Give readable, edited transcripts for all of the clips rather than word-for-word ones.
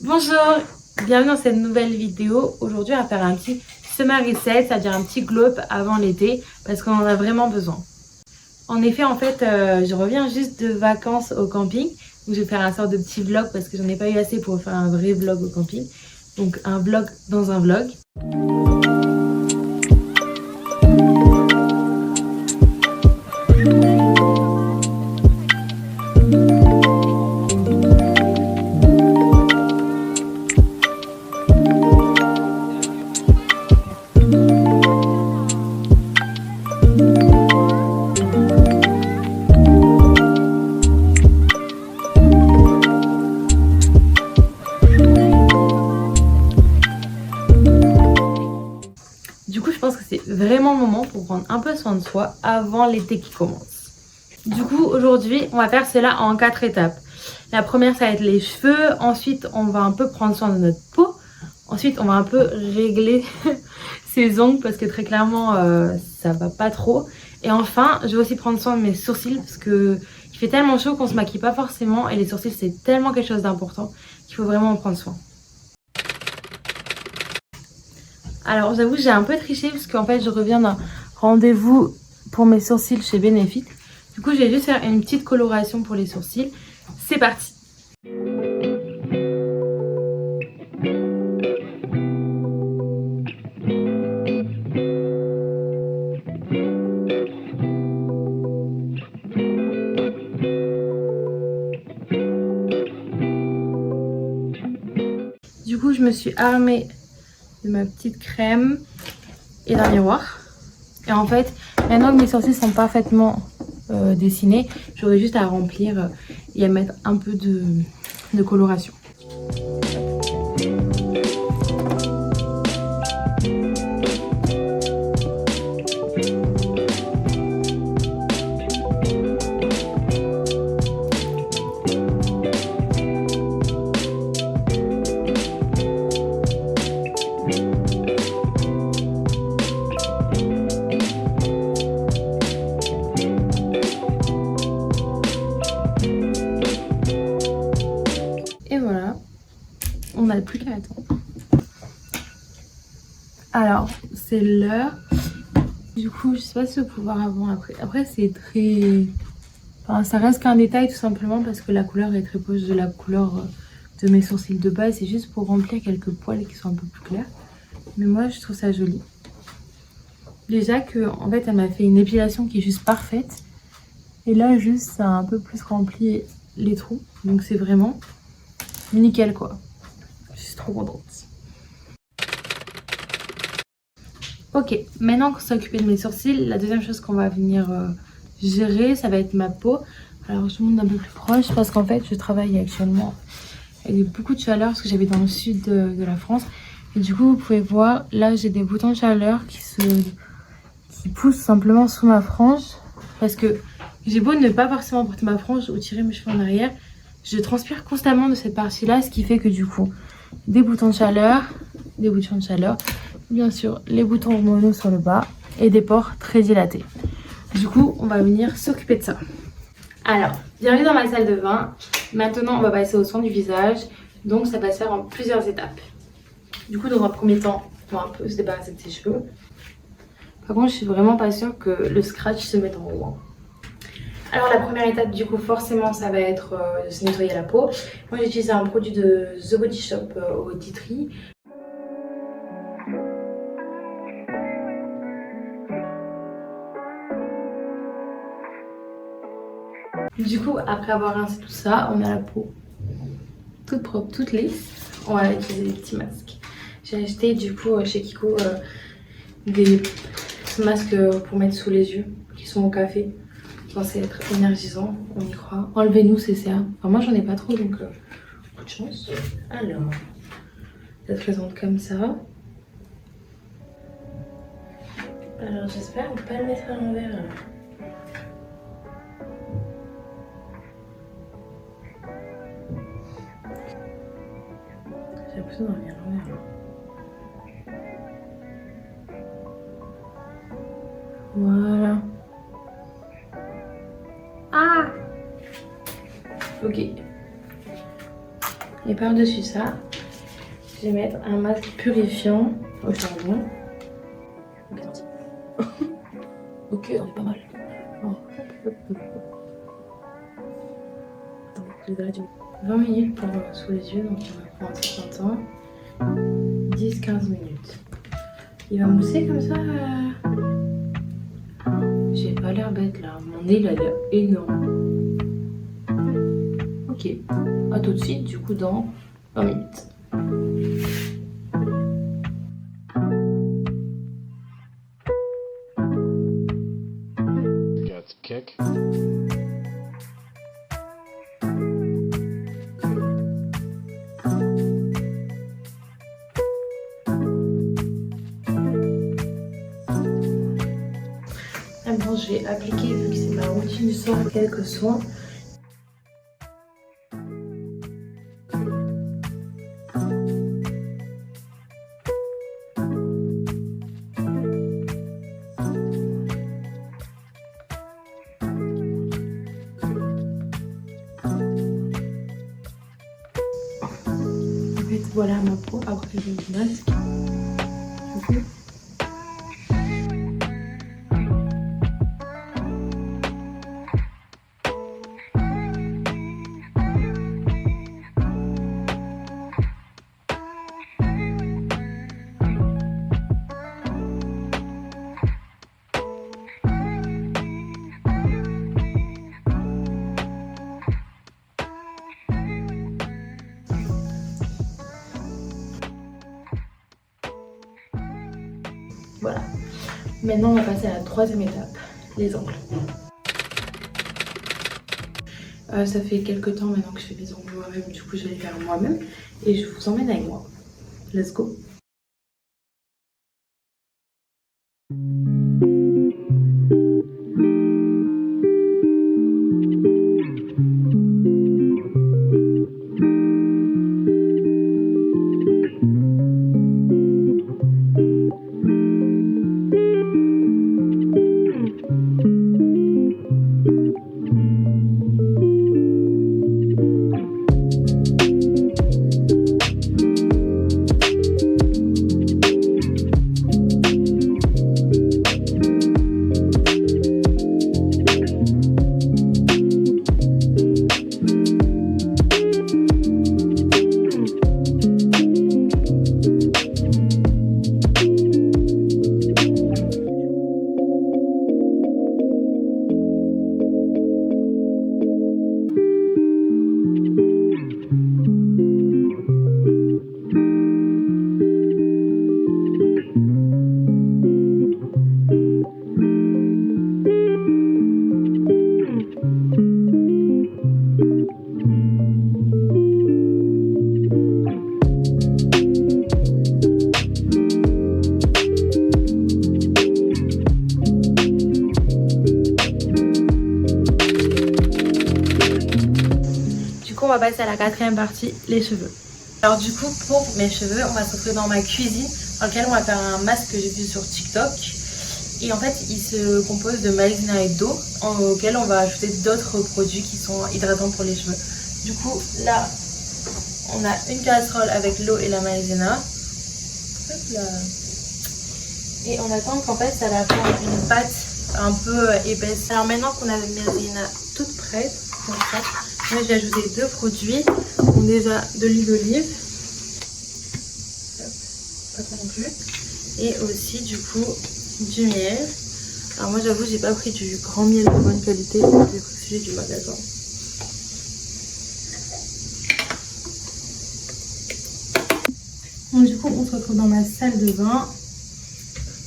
Bonjour, bienvenue dans cette nouvelle vidéo. Aujourd'hui on va faire un petit summer reset, c'est-à-dire un petit glow up avant l'été parce qu'on en a vraiment besoin. En effet, je reviens juste de vacances au camping. Donc je vais faire un sort de petit vlog parce que j'en ai pas eu assez pour faire un vrai vlog au camping. Donc un vlog dans un vlog. Du coup, je pense que c'est vraiment le moment pour prendre un peu soin de soi avant l'été qui commence. Du coup, aujourd'hui, on va faire cela en 4 étapes. La première, ça va être les cheveux. Ensuite, on va un peu prendre soin de notre peau. Ensuite, on va un peu régler ses ongles parce que très clairement, ça va pas trop. Et enfin, je vais aussi prendre soin de mes sourcils parce que il fait tellement chaud qu'on se maquille pas forcément. Et les sourcils, c'est tellement quelque chose d'important qu'il faut vraiment en prendre soin. Alors j'avoue j'ai un peu triché parce qu'en fait je reviens d'un rendez-vous pour mes sourcils chez Benefit. Du coup je vais juste faire une petite coloration pour les sourcils. C'est parti. Du coup je me suis armée de ma petite crème et d'un miroir. Et en fait maintenant que mes sourcils sont parfaitement dessinés, j'aurai juste à remplir et à mettre un peu de coloration. Et voilà, on n'a plus qu'à attendre. Alors, c'est l'heure. Du coup, je sais pas si je vais pouvoir avant, après. Après, c'est très... Enfin, ça reste qu'un détail tout simplement parce que la couleur est très proche de la couleur de mes sourcils de base. C'est juste pour remplir quelques poils qui sont un peu plus clairs. Mais moi, je trouve ça joli. Déjà que, en fait, elle m'a fait une épilation qui est juste parfaite. Et là, juste, ça a un peu plus rempli les trous. Donc, c'est vraiment nickel, quoi. Je suis trop contente. Ok, maintenant qu'on s'est occupé de mes sourcils, la deuxième chose qu'on va venir gérer, ça va être ma peau. Alors je monte un peu plus proche parce qu'en fait je travaille actuellement avec beaucoup de chaleur parce que j'habite dans le sud de la France. Et du coup vous pouvez voir, là j'ai des boutons de chaleur qui poussent simplement sous ma frange. Parce que j'ai beau ne pas forcément porter ma frange ou tirer mes cheveux en arrière, je transpire constamment de cette partie-là, ce qui fait que du coup, des boutons de chaleur, bien sûr les boutons hormonaux sur le bas et des pores très dilatés. Du coup, on va venir s'occuper de ça. Alors, bienvenue dans ma salle de bain. Maintenant, on va passer aux soins du visage. Donc, ça va se faire en plusieurs étapes. Du coup, dans un premier temps, on va un peu se débarrasser de ses cheveux. Par contre, je suis vraiment pas sûre que le scratch se mette en haut. Alors, la première étape, du coup, forcément, ça va être de se nettoyer la peau. Moi, j'ai utilisé un produit de The Body Shop au tea tree. Du coup, après avoir rincé tout ça, on a la peau toute propre, toute lisse. On va utiliser des petits masques. J'ai acheté du coup chez Kiko des masques pour mettre sous les yeux qui sont au café. Censés être énergisants, on y croit. Enlevez-nous CCA. Enfin, moi j'en ai pas trop donc coup de chance. Alors, ça se présente comme ça. Alors j'espère ne pas le mettre à l'envers. J'ai l'impression d'en revenir à l'envers. Voilà. Ah! Ok. Et par-dessus ça, je vais mettre un masque purifiant au charbon. Ok, on est pas mal. Oh. Attends, j'ai déjà 20 minutes pour sous les yeux, donc on va prendre un certain temps. 10-15 minutes. Il va mousser comme ça. J'ai pas l'air bête là. Mon nez il a l'air énorme. Ok. À tout de suite, du coup, dans 20 minutes. Got kick. Bon, je vais appliquer, vu que c'est ma routine du soir, quelques soins. En fait, voilà ma peau après le masque. Du coup, voilà. Maintenant, on va passer à la troisième étape, les ongles. Ça fait quelques temps maintenant que je fais les ongles moi-même, du coup je vais les faire moi-même et je vous emmène avec moi. Let's go! On va passer à la quatrième partie, les cheveux. Alors du coup, pour mes cheveux, on va se retrouver dans ma cuisine dans laquelle on va faire un masque que j'ai vu sur TikTok. Et en fait, il se compose de maïzena et d'eau auquel on va ajouter d'autres produits qui sont hydratants pour les cheveux. Du coup, là, on a une casserole avec l'eau et la maïzena. Et on attend qu'en fait, ça va faire une pâte un peu épaisse. Alors maintenant qu'on a la maïzena toute prête, comme ça, moi j'ai ajouté deux produits. Donc déjà de l'huile d'olive, pas trop non plus, et aussi du coup du miel. Alors moi j'avoue j'ai pas pris du grand miel de bonne qualité, j'ai pris celui du magasin. Donc du coup on se retrouve dans ma salle de bain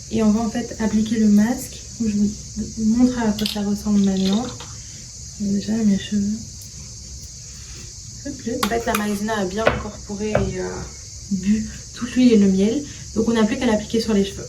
et on va en fait appliquer le masque. Je vous montre à quoi ça ressemble maintenant. Déjà mes cheveux. En fait la maïzena a bien incorporé et bu toute l'huile et le miel. Donc on n'a plus qu'à l'appliquer sur les cheveux.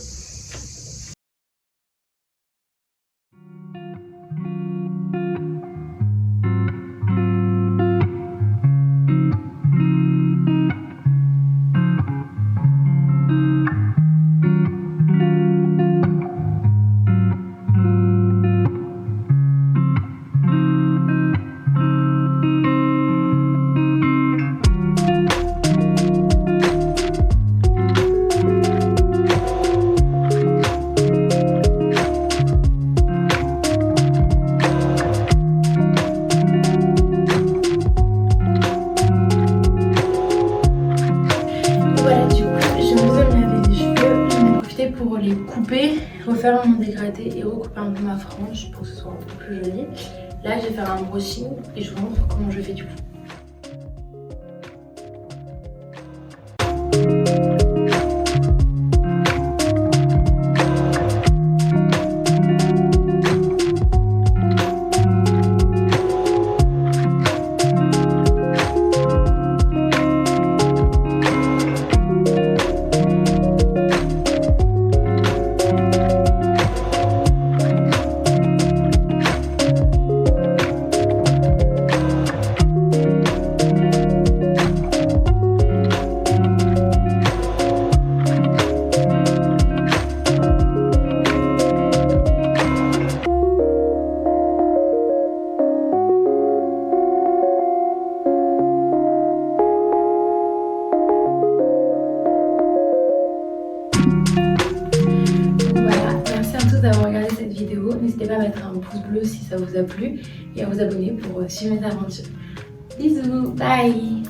pour les couper, refaire mon dégradé et recouper un peu ma frange pour que ce soit un peu plus joli. Là, je vais faire un brushing et je vous montre comment je fais du coup. D'avoir regardé cette vidéo, n'hésitez pas à mettre un pouce bleu si ça vous a plu et à vous abonner pour suivre mes aventures. Bisous, bye.